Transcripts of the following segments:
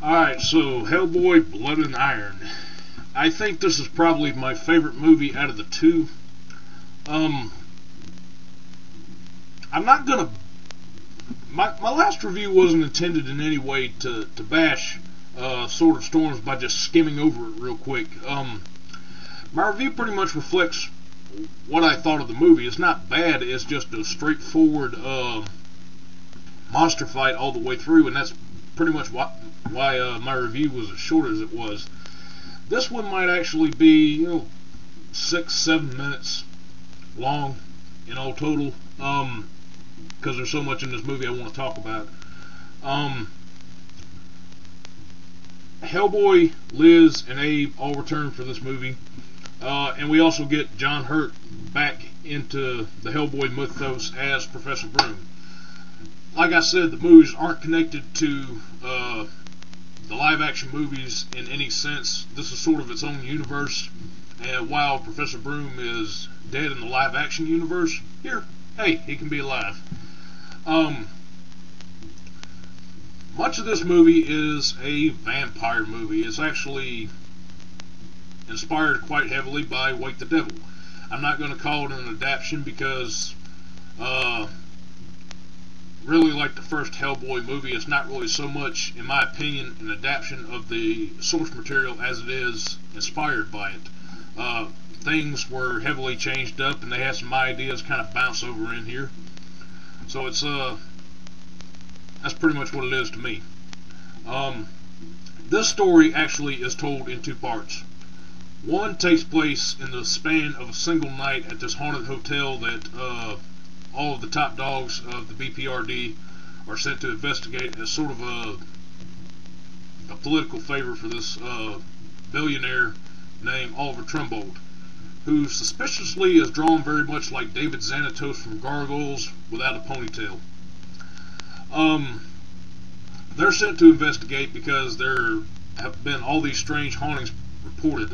Alright, so Hellboy Blood and Iron. I think this is probably my favorite movie out of the two. Um, I'm not gonna. My last review wasn't intended in any way to bash Sword of Storms by just skimming over it real quick. My review pretty much reflects what I thought of the movie. It's not bad, it's just a straightforward monster fight all the way through, and that's pretty much why my review was as short as it was. This one might actually be, 6-7 minutes long in all total, because there's so much in this movie I want to talk about. Hellboy, Liz, and Abe all return for this movie, and we also get John Hurt back into the Hellboy mythos as Professor Broom. Like I said, the movies aren't connected to the live-action movies in any sense. This is sort of its own universe, and while Professor Broom is dead in the live-action universe, here, hey, he can be alive. Much of this movie is a vampire movie. It's actually inspired quite heavily by Wake the Devil. I'm not going to call it an adaptation because really, like the first Hellboy movie, it's not really so much, in my opinion, an adaptation of the source material as it is inspired by it. Things were heavily changed up, and they had some ideas kind of bounce over in here. So it's that's pretty much what it is to me. This story actually is told in two parts. One takes place in the span of a single night at this haunted hotel that all of the top dogs of the BPRD are sent to investigate as sort of a political favor for this billionaire named Oliver Trumbold, who suspiciously is drawn very much like David Xanatos from Gargoyles without a ponytail. They're sent to investigate because there have been all these strange hauntings reported.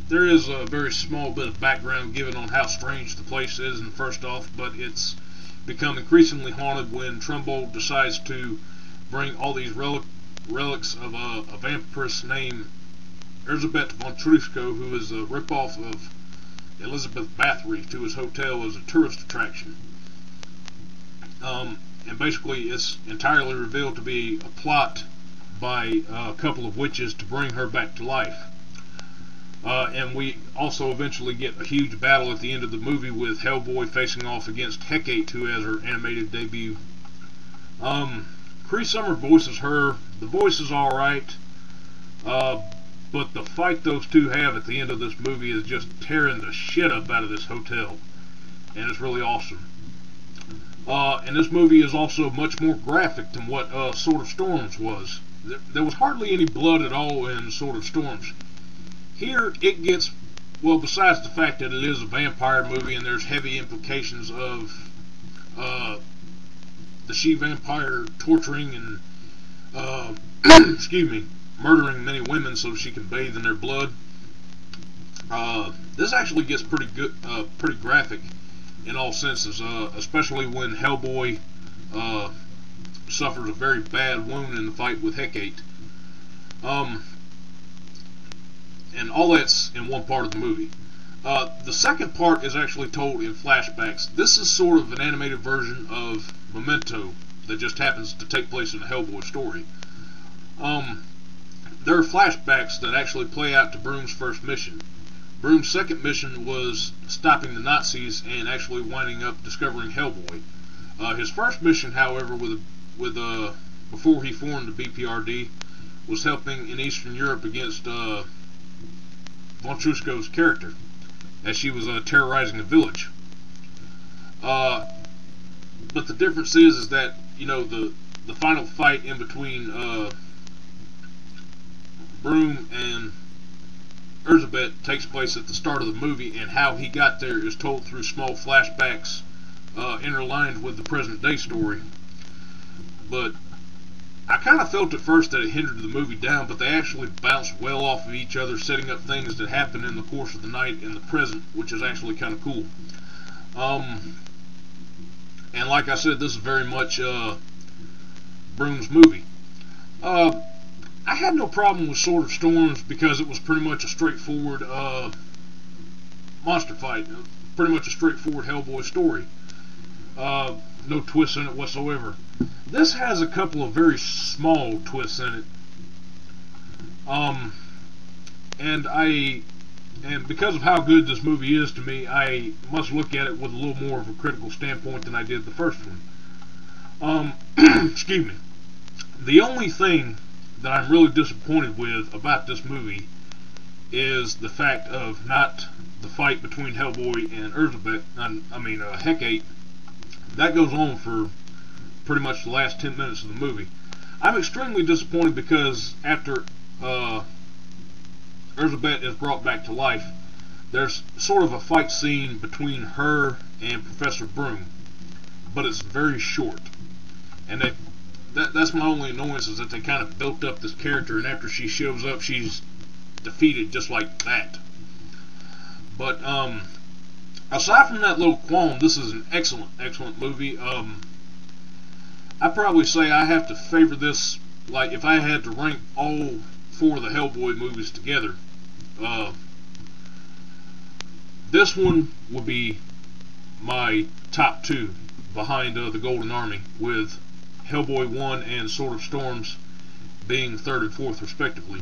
There is a very small bit of background given on how strange the place is in first off, but it's become increasingly haunted when Trumbold decides to bring all these relics of a vampiress named Elizabeth von Trusco, who is a ripoff of Elizabeth Bathory, to his hotel as a tourist attraction. And basically it's entirely revealed to be a plot by a couple of witches to bring her back to life. And we also eventually get a huge battle at the end of the movie with Hellboy facing off against Hecate, who has her animated debut. Cree Summer voices her. The voice is alright, but the fight those two have at the end of this movie is just tearing the shit up out of this hotel, and it's really awesome. And this movie is also much more graphic than what Sword of Storms was. There was hardly any blood at all in Sword of Storms. Here it gets, well, besides the fact that it is a vampire movie and there's heavy implications of the she-vampire torturing and excuse me, murdering many women so she can bathe in their blood. This actually gets pretty good, pretty graphic in all senses, especially when Hellboy suffers a very bad wound in the fight with Hecate. And all that's in one part of the movie. The second part is actually told in flashbacks. This is sort of an animated version of Memento that just happens to take place in the Hellboy story. There are flashbacks that actually play out to Broom's first mission. Broom's second mission was stopping the Nazis and actually winding up discovering Hellboy. His first mission, however, before he formed the BPRD, was helping in Eastern Europe against von Trusco's character, as she was terrorizing a village. But the difference is that, the final fight in between Broom and Elizabeth takes place at the start of the movie, and how he got there is told through small flashbacks interlined with the present day story. But I kind of felt at first that it hindered the movie down, but they actually bounce well off of each other, setting up things that happen in the course of the night in the present, which is actually kind of cool. And like I said, this is very much Broom's movie. had no problem with Sword of Storms because it was pretty much a straightforward monster fight, pretty much a straightforward Hellboy story. No twists in it whatsoever. This has a couple of very small twists in it. And because of how good this movie is to me, I must look at it with a little more of a critical standpoint than I did the first one. Excuse me. The only thing that I'm really disappointed with about this movie is the fact of not the fight between Hellboy and Hecate. That goes on for pretty much the last 10 minutes of the movie. I'm extremely disappointed because after Elizabeth is brought back to life, there's sort of a fight scene between her and Professor Broom, but it's very short. And that's my only annoyance, is that they kind of built up this character, and after she shows up, she's defeated just like that. But aside from that little qualm, this is an excellent movie. I'd probably say I have to favor this, like if I had to rank all 4 of the Hellboy movies together, this one would be my top 2 behind the Golden Army, with Hellboy 1 and Sword of Storms being 3rd and 4th respectively.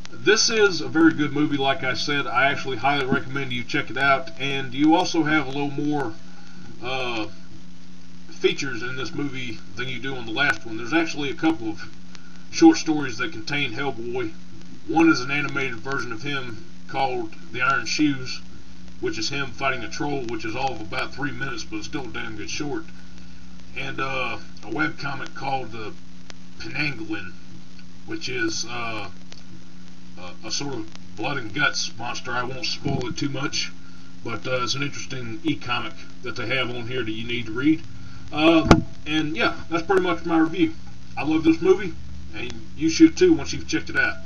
This is a very good movie, like I said. I actually highly recommend you check it out, and you also have a little more features in this movie than you do on the last one. There's actually a couple of short stories that contain Hellboy. One is an animated version of him called The Iron Shoes, which is him fighting a troll, which is all of about 3 minutes, but it's still a damn good short. And a webcomic called the Penangolin, which is a sort of blood and guts monster. I won't spoil it too much, but it's an interesting e-comic that they have on here that you need to read. And yeah, that's pretty much my review. I love this movie, and you should too once you've checked it out.